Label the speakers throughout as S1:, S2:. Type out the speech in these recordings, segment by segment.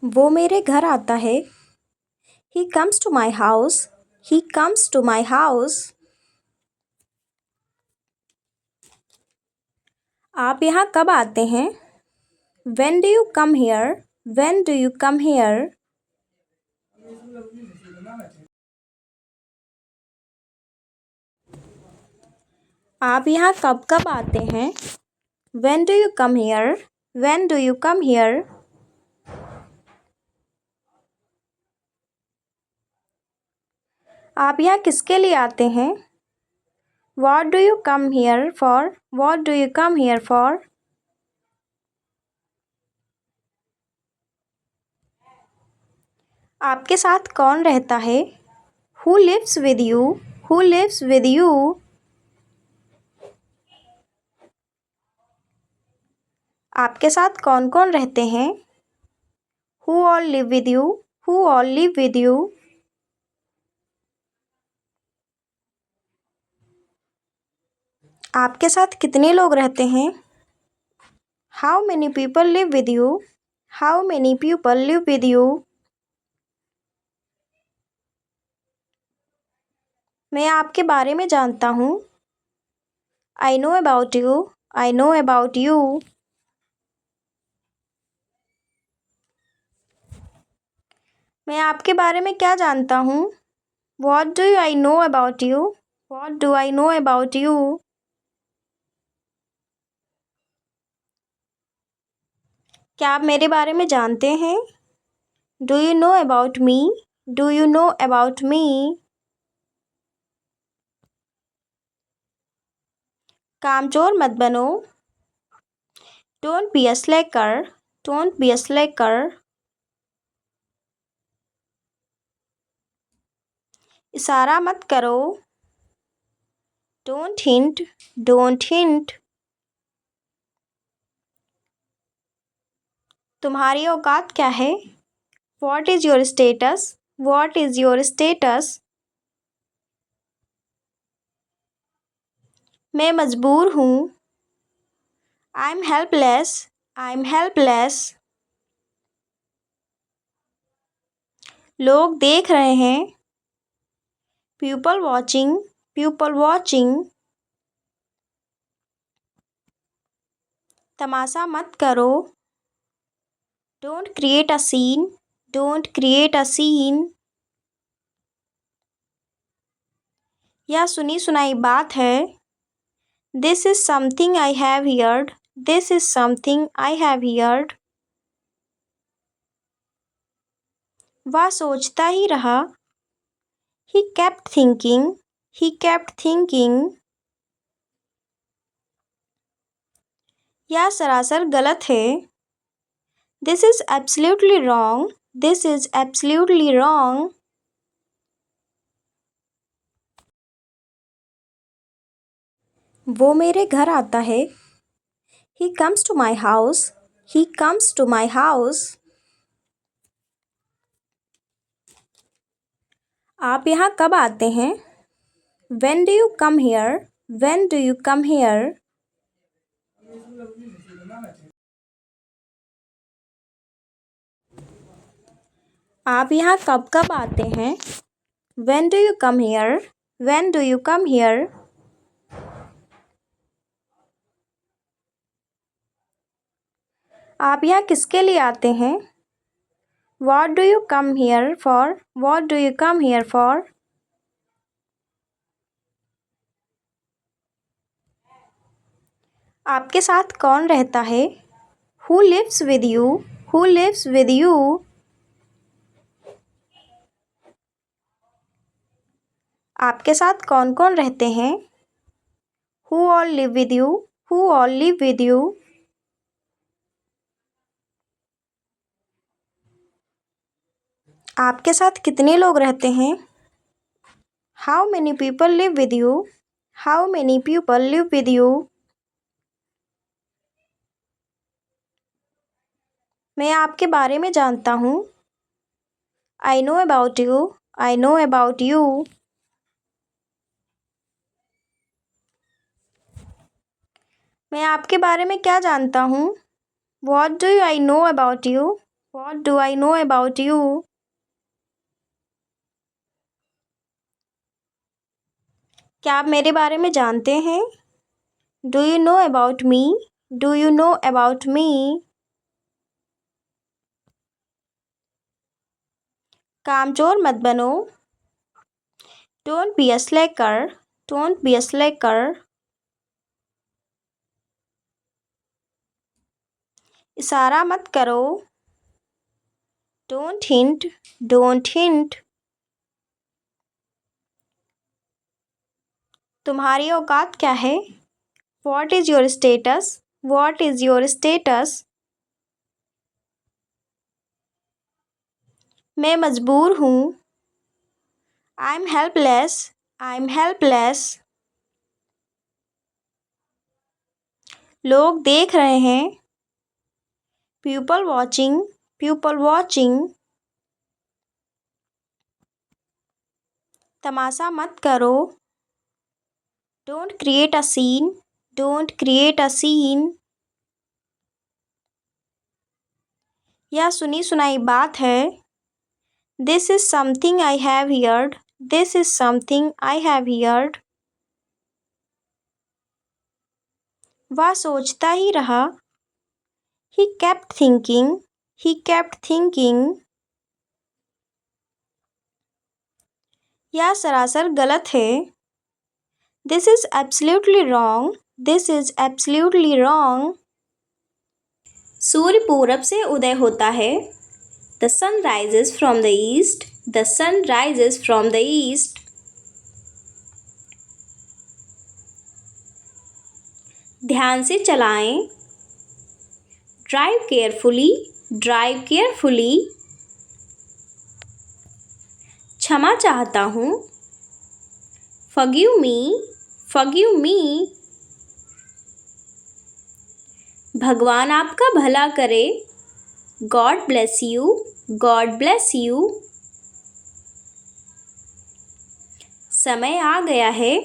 S1: वो मेरे घर आता है। He comes to my house. He comes to my house. आप यहाँ कब आते हैं? When do you come here? When do you come here? आप यहाँ कब कब आते हैं? When do you come here? When do you come here? आप यहाँ किसके लिए आते हैं? What do you come here for? What do you come here for? आपके साथ कौन रहता है? Who lives with you? Who lives with you? आपके साथ कौन कौन रहते हैं? Who all live with you? Who all live with you? आपके साथ कितने लोग रहते हैं? How many people live with you? How many people live with you? मैं आपके बारे में जानता हूँ। I know about you. I know about you. मैं आपके बारे में क्या जानता हूँ? What do I know about you? What do I know about you? क्या आप मेरे बारे में जानते हैं? Do you know about me? Do you know about me? कामचोर मत बनो। Don't be a slacker. Don't be a slacker. इशारा मत करो। Don't hint. Don't hint. तुम्हारी औकात क्या है? What is your status? What is your status? मैं मजबूर हूँ। I'm helpless. I'm helpless. लोग देख रहे हैं। People watching. People watching. तमाशा मत करो। Don't create a scene. Don't create a scene. यह सुनी सुनाई बात है। This is something I have heard. This is something I have heard. वह सोचता ही रहा। He kept thinking. He kept thinking. यह सरासर गलत है। This is absolutely wrong. This is absolutely wrong. वो मेरे घर आता है। He comes to my house. He comes to my house. आप यहाँ कब आते हैं? When do you come here? When do you come here? आप यहाँ कब कब आते हैं? When do you come here? When do you come here? आप यहाँ किसके लिए आते हैं? What do you come here for? What do you come here for? आपके साथ कौन रहता है? Who lives with you? Who lives with you? आपके साथ कौन कौन रहते हैं? Who all live with you? Who all live with you? आपके साथ कितने लोग रहते हैं? How many people live with you? How many people live with you? मैं आपके बारे में जानता हूँ। I know about you. I know about you. मैं आपके बारे में क्या जानता हूँ? What do I know about you? What do I know about you? क्या आप मेरे बारे में जानते हैं? Do you know about me? Do you know about me? कामचोर मत बनो। Don't be a slacker. Don't be a slacker. इशारा मत करो। Don't hint. Don't hint. तुम्हारी औकात क्या है? What is your status? What is your status? मैं मजबूर हूँ। I'm helpless. I'm helpless. लोग देख रहे हैं। People watching. People watching. तमाशा मत करो। Don't create a scene. Don't create a scene. यह सुनी सुनाई बात है। This is something I have heard. This is something I have heard. वह सोचता ही रहा। He kept thinking. He kept thinking. यह सरासर गलत है। This is absolutely wrong. This is absolutely wrong. सूर्य पूरब से उदय होता है। The sun rises from the east. The sun rises from the east. ध्यान से चलाएं। Drive carefully. Drive carefully. क्षमा चाहता हूँ। Forgive me. Forgive me. भगवान आपका भला करे। God bless you. God bless you. समय आ गया है।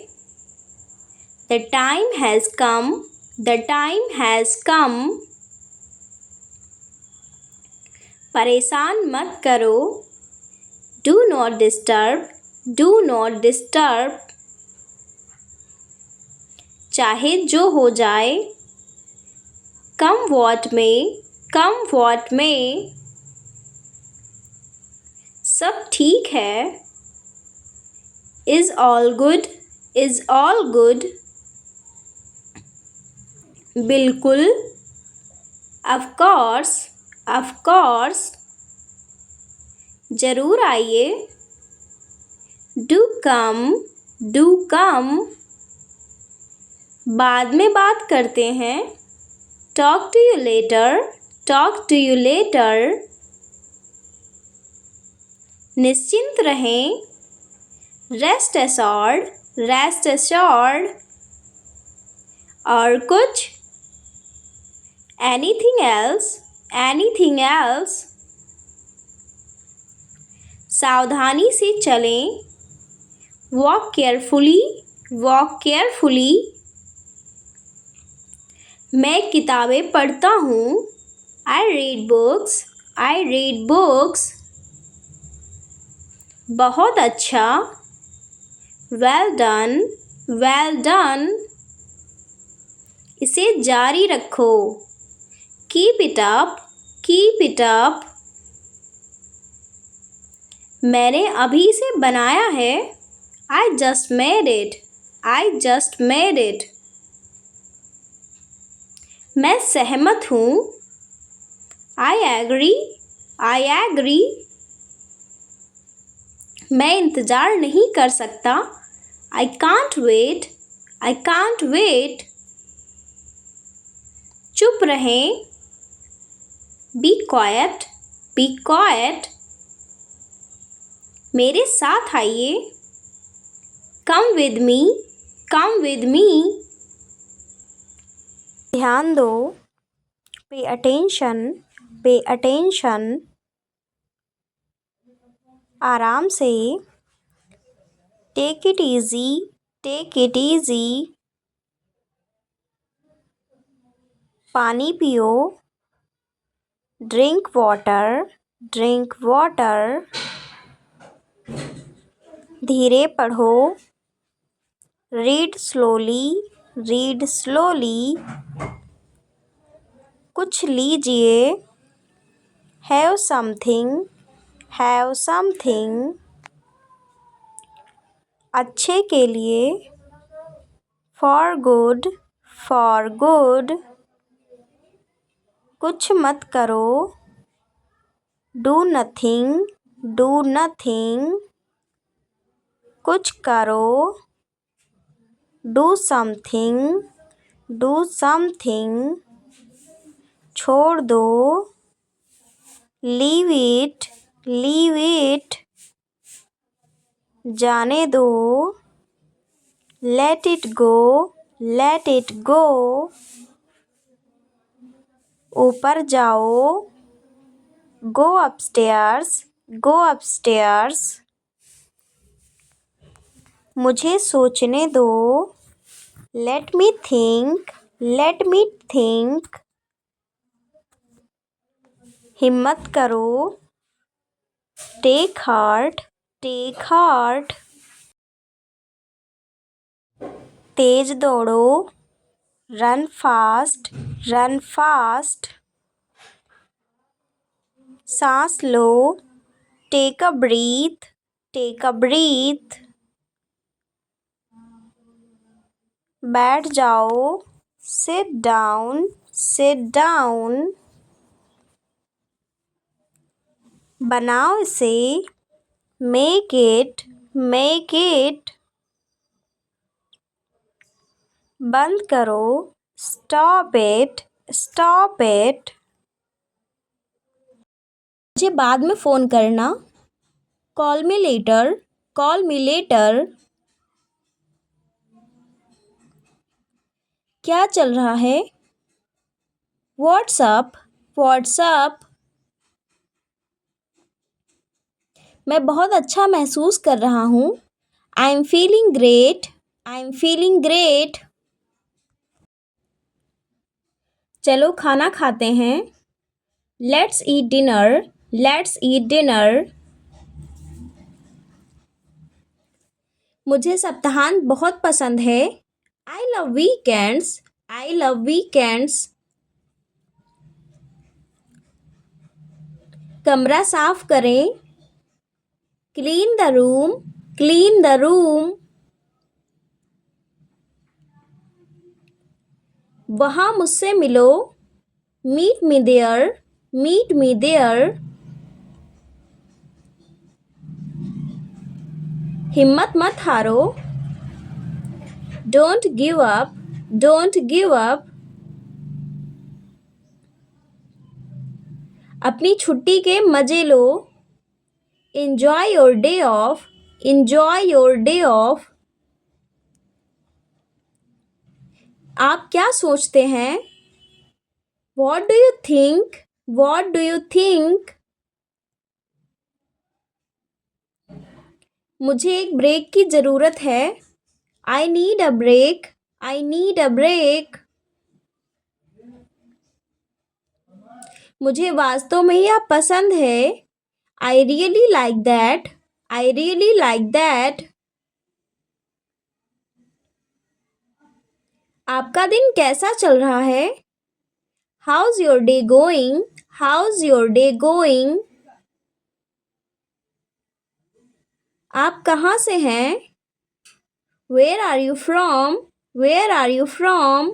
S1: The time has come. The time has come. परेशान मत करो। Do not disturb. Do not disturb. चाहे जो हो जाए। Come what may. Come what may. सब ठीक है। Is all good. Is all good. बिल्कुल। Of course. Of course. जरूर आइए। Do come. Do come. बाद में बात करते हैं। Talk to you later. Talk to you later. निश्चिंत रहें। Rest assured. Rest assured. और कुछ? Anything else? Anything else? सावधानी से चलें। Walk carefully. Walk carefully. मैं किताबें पढ़ता हूँ। I read books. I read books. बहुत अच्छा। Well done. Well done. इसे जारी रखो। Keep it up. Keep it up. मैंने अभी इसे बनाया है। I just made it. I just made it. मैं सहमत हूँ। I agree. I agree. मैं इंतज़ार नहीं कर सकता। I can't wait. I can't wait. चुप रहें। Be quiet. Be quiet. मेरे साथ आइए। Come with me. Come with me. ध्यान दो। Pay attention. Pay attention. आराम से। Take it easy. Take it easy. पानी पियो। Drink water. Drink water. धीरे पढ़ो. Read slowly. Read slowly. कुछ लीजिए. Have something. Have something. अच्छे के लिए. For good. For good. कुछ मत करो. Do nothing. Do nothing. कुछ करो. Do something. Do something. छोड़ दो. Leave it. Leave it. जाने दो. Let it go. Let it go. ऊपर जाओ. Go upstairs. Go upstairs. मुझे सोचने दो. Let me think. Let me think. हिम्मत करो. Take heart. Take heart. तेज दौड़ो. Run fast. Run fast. सांस लो. Take a breath. Take a breath. बैठ जाओ. Sit down. Sit down. बनाओ इसे. Make it. Make it. बंद करो. Stop it. Stop it. मुझे बाद में फ़ोन करना. Call me later. Call me later. क्या चल रहा है? What's up? What's up? मैं बहुत अच्छा महसूस कर रहा हूँ. I'm feeling great. I'm feeling great. चलो खाना खाते हैं. Let's eat dinner. Let's eat dinner. मुझे सप्ताहांत बहुत पसंद है. I love weekends. I love weekends. कमरा साफ करें. Clean the room. Clean the room. वहाँ मुझसे मिलो. Meet me there. Meet me there. हिम्मत मत हारो. Don't give up. Don't give up. अपनी छुट्टी के मज़े लो. Enjoy your day off. Enjoy your day off. आप क्या सोचते हैं? What do you think? What do you think? मुझे एक ब्रेक की ज़रूरत है. I need a break. I need a break. मुझे वास्तव में यह पसंद है. I really like that. I really like that. आपका दिन कैसा चल रहा है? How's your day going? How's your day going? आप कहाँ से हैं? Where are you from? Where are you from?